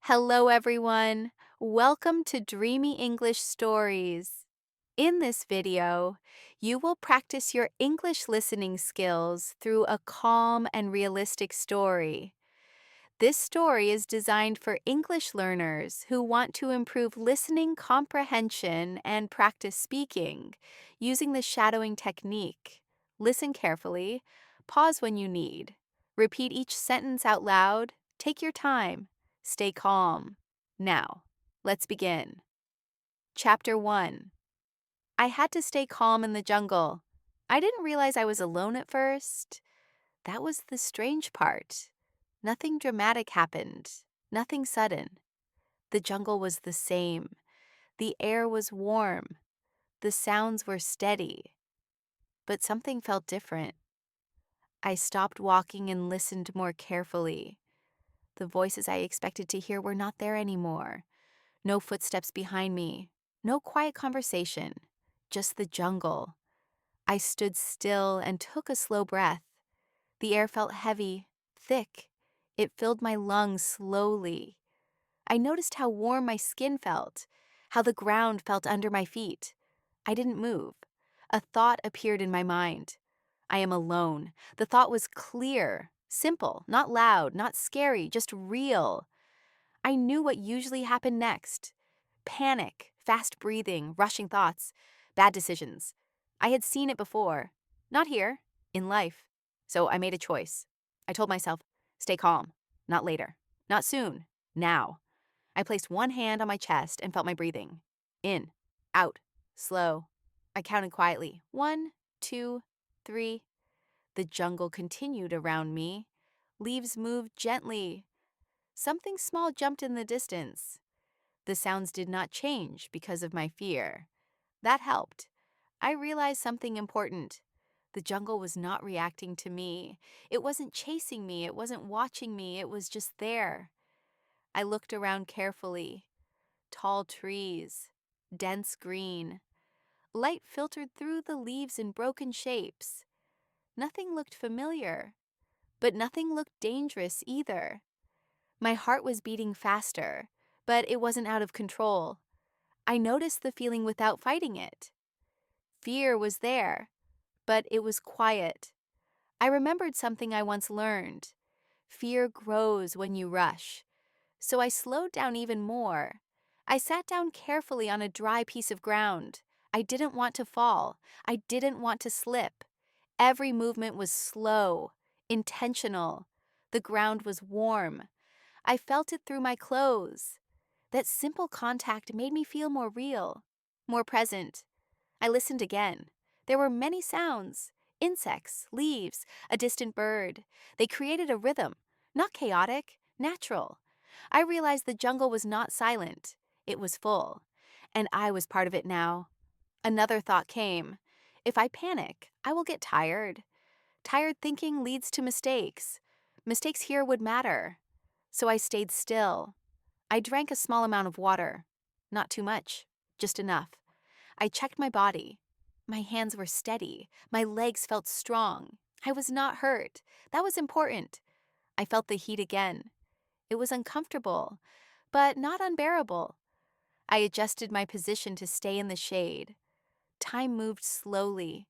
Hello, everyone. Welcome to Dreamy English Stories. In this video, you will practice your English listening skills through a calm and realistic story. This story is designed for English learners who want to improve listening comprehension and practice speaking using the shadowing technique. Listen carefully, pause when you need, repeat each sentence out loud, take your time, stay calm. Now, let's begin. Chapter 1. I had to stay calm in the jungle. I didn't realize I was alone at first. That was the strange part. Nothing dramatic happened, nothing sudden. The jungle was the same. The air was warm. The sounds were steady. But something felt different. I stopped walking and listened more carefully. The voices I expected to hear were not there anymore. No footsteps behind me. No quiet conversation. Just the jungle. I stood still and took a slow breath. The air felt heavy, thick. It filled my lungs slowly. I noticed how warm my skin felt, how the ground felt under my feet. I didn't move. A thought appeared in my mind. I am alone. The thought was clear, simple, not loud, not scary, just real. I knew what usually happened next. Panic, fast breathing, rushing thoughts, bad decisions. I had seen it before. Not here, in life. So I made a choice. I told myself, stay calm. Not later. Not soon. Now. I placed one hand on my chest and felt my breathing. In, out, slow. I counted quietly. 1, 2, 3. The jungle continued around me. Leaves moved gently. Something small jumped in the distance. The sounds did not change because of my fear. That helped. I realized something important. The jungle was not reacting to me. It wasn't chasing me. It wasn't watching me. It was just there. I looked around carefully. Tall trees, dense green. Light filtered through the leaves in broken shapes. Nothing looked familiar, but nothing looked dangerous either. My heart was beating faster, but it wasn't out of control. I noticed the feeling without fighting it. Fear was there, but it was quiet. I remembered something I once learned. Fear grows when you rush. So I slowed down even more. I sat down carefully on a dry piece of ground. I didn't want to fall. I didn't want to slip. Every movement was slow, intentional. The ground was warm. I felt it through my clothes. That simple contact made me feel more real, more present. I listened again. There were many sounds: insects, leaves, a distant bird. They created a rhythm, not chaotic, natural. I realized the jungle was not silent. It was full, and I was part of it now. Another thought came. If I panic, I will get tired. Tired thinking leads to mistakes. Mistakes here would matter. So I stayed still. I drank a small amount of water. Not too much, just enough. I checked my body. My hands were steady. My legs felt strong. I was not hurt. That was important. I felt the heat again. It was uncomfortable, but not unbearable. I adjusted my position to stay in the shade. Time moved slowly.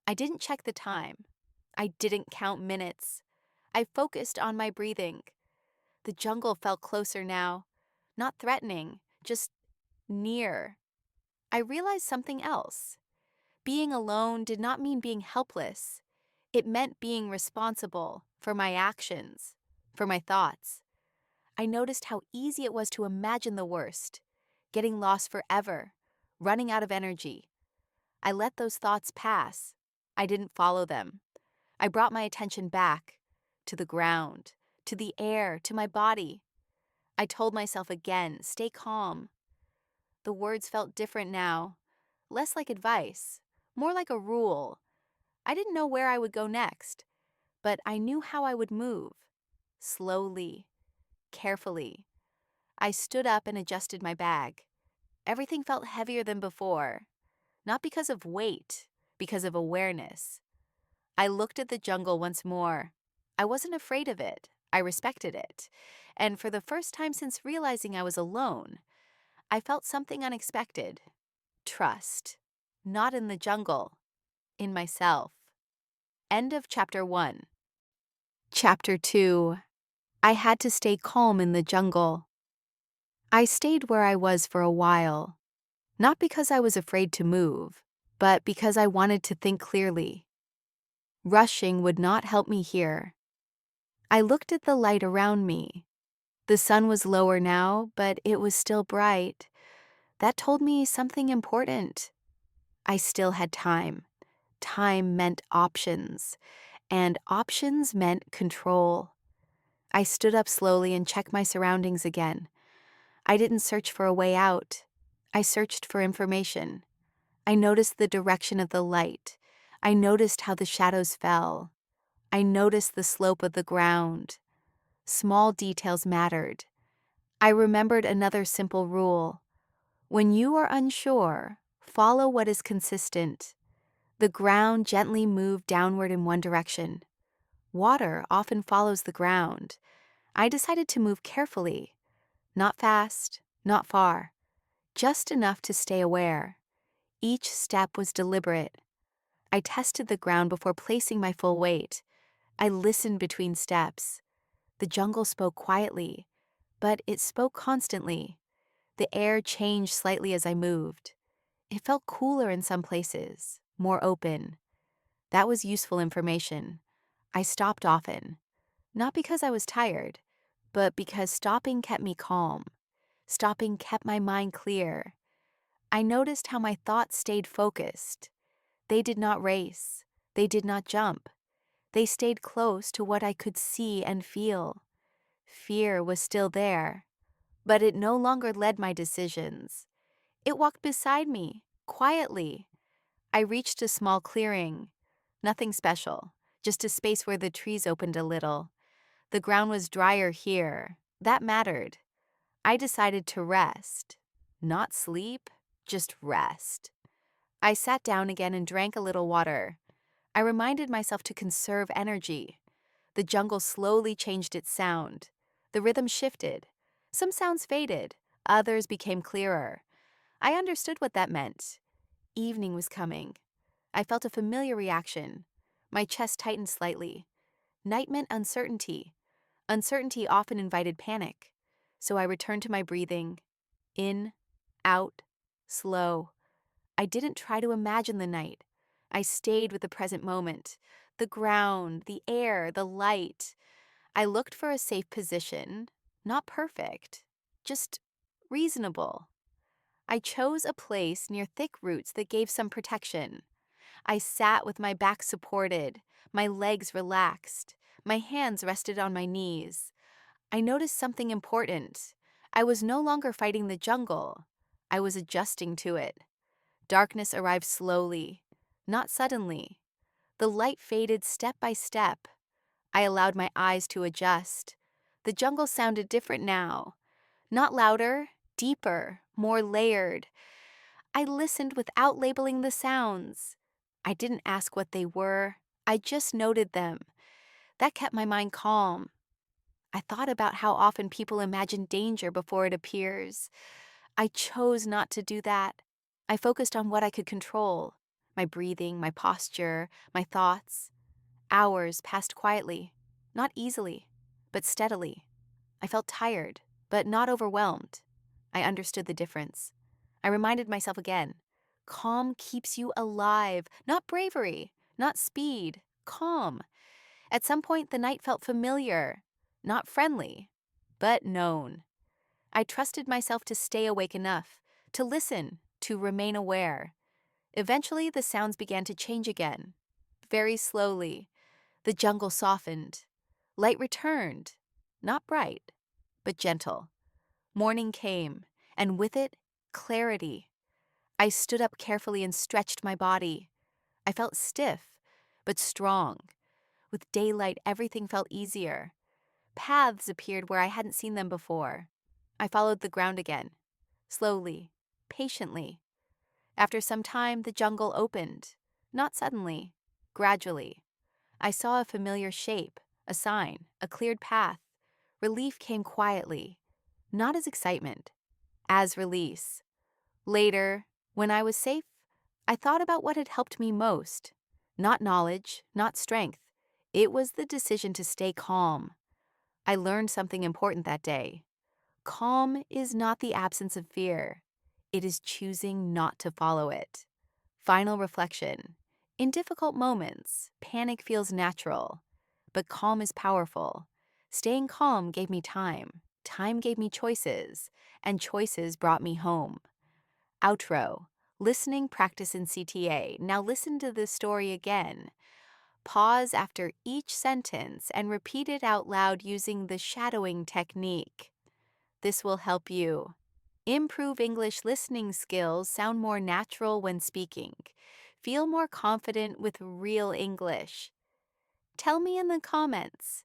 I didn't check the time. I didn't count minutes. I focused on my breathing. The jungle felt closer now. Not threatening, just near. I realized something else. Being alone did not mean being helpless. It meant being responsible for my actions, for my thoughts. I noticed how easy it was to imagine the worst, getting lost forever, running out of energy. I let those thoughts pass. I didn't follow them. I brought my attention back, to the ground, to the air, to my body. I told myself again, stay calm. The words felt different now, less like advice, more like a rule. I didn't know where I would go next, but I knew how I would move. Slowly, carefully. I stood up and adjusted my bag. Everything felt heavier than before, not because of weight, because of awareness. I looked at the jungle once more. I wasn't afraid of it. I respected it. and for the first time since realizing I was alone, I felt something unexpected. Trust. Not in the jungle, in myself. End of Chapter 1. Chapter 2. I had to stay calm in the jungle. I stayed where I was for a while, not because I was afraid to move, but because I wanted to think clearly. Rushing would not help me here. I looked at the light around me. The sun was lower now, but it was still bright. That told me something important. I still had time. Time meant options, and options meant control. I stood up slowly and checked my surroundings again. I didn't search for a way out. I searched for information. I noticed the direction of the light. I noticed how the shadows fell. I noticed the slope of the ground. Small details mattered. I remembered another simple rule. When you are unsure, follow what is consistent. The ground gently moved downward in one direction. Water often follows the ground. I decided to move carefully. Not fast, not far. Just enough to stay aware. Each step was deliberate. I tested the ground before placing my full weight. I listened between steps. The jungle spoke quietly, but it spoke constantly. The air changed slightly as I moved. It felt cooler in some places, more open. That was useful information. I stopped often, not because I was tired, but because stopping kept me calm. Stopping kept my mind clear. I noticed how my thoughts stayed focused. They did not race. They did not jump. They stayed close to what I could see and feel. Fear was still there, but it no longer led my decisions. It walked beside me, quietly. I reached a small clearing. Nothing special, just a space where the trees opened a little. The ground was drier here. That mattered. I decided to rest. Not sleep, just rest. I sat down again and drank a little water. I reminded myself to conserve energy. The jungle slowly changed its sound. The rhythm shifted. Some sounds faded, others became clearer. I understood what that meant. Evening was coming. I felt a familiar reaction. My chest tightened slightly. Night meant uncertainty. Uncertainty often invited panic. So I returned to my breathing. In, out, slow. I didn't try to imagine the night. I stayed with the present moment. The ground, the air, the light. I looked for a safe position. Not perfect, just reasonable. I chose a place near thick roots that gave some protection. I sat with my back supported, my legs relaxed, my hands rested on my knees. I noticed something important. I was no longer fighting the jungle. I was adjusting to it. Darkness arrived slowly, not suddenly. The light faded step by step. I allowed my eyes to adjust. The jungle sounded different now. Not louder, deeper, more layered. I listened without labeling the sounds. I didn't ask what they were. I just noted them. That kept my mind calm. I thought about how often people imagine danger before it appears. I chose not to do that. I focused on what I could control. My breathing, my posture, my thoughts. Hours passed quietly. Not easily, but steadily. I felt tired, but not overwhelmed. I understood the difference. I reminded myself again. Calm keeps you alive, not bravery, not speed, calm. At some point, the night felt familiar, not friendly, but known. I trusted myself to stay awake enough, to listen, to remain aware. Eventually, the sounds began to change again. Very slowly, the jungle softened. Light returned, not bright, but gentle. Morning came, and with it, clarity. I stood up carefully and stretched my body. I felt stiff, but strong. With daylight, everything felt easier. Paths appeared where I hadn't seen them before. I followed the ground again, slowly, patiently. After some time, the jungle opened. Not suddenly, gradually. I saw a familiar shape, a sign, a cleared path. Relief came quietly, not as excitement, as release. Later, when I was safe, I thought about what had helped me most. Not knowledge, not strength. It was the decision to stay calm. I learned something important that day. Calm is not the absence of fear. It is choosing not to follow it. Final reflection. In difficult moments, panic feels natural, but calm is powerful. Staying calm gave me time. Time gave me choices, and choices brought me home. Outro. Listening practice in CTA. Now listen to this story again. Pause after each sentence and repeat it out loud using the shadowing technique. This will help you improve English listening skills, sound more natural when speaking, feel more confident with real English. Tell me in the comments,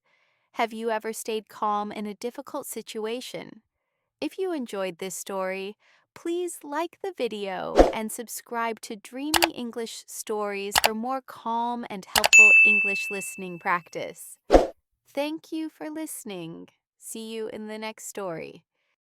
have you ever stayed calm in a difficult situation? If you enjoyed this story, please like the video and subscribe to Dreamy English Stories for more calm and helpful English listening practice. Thank you for listening. See you in the next story.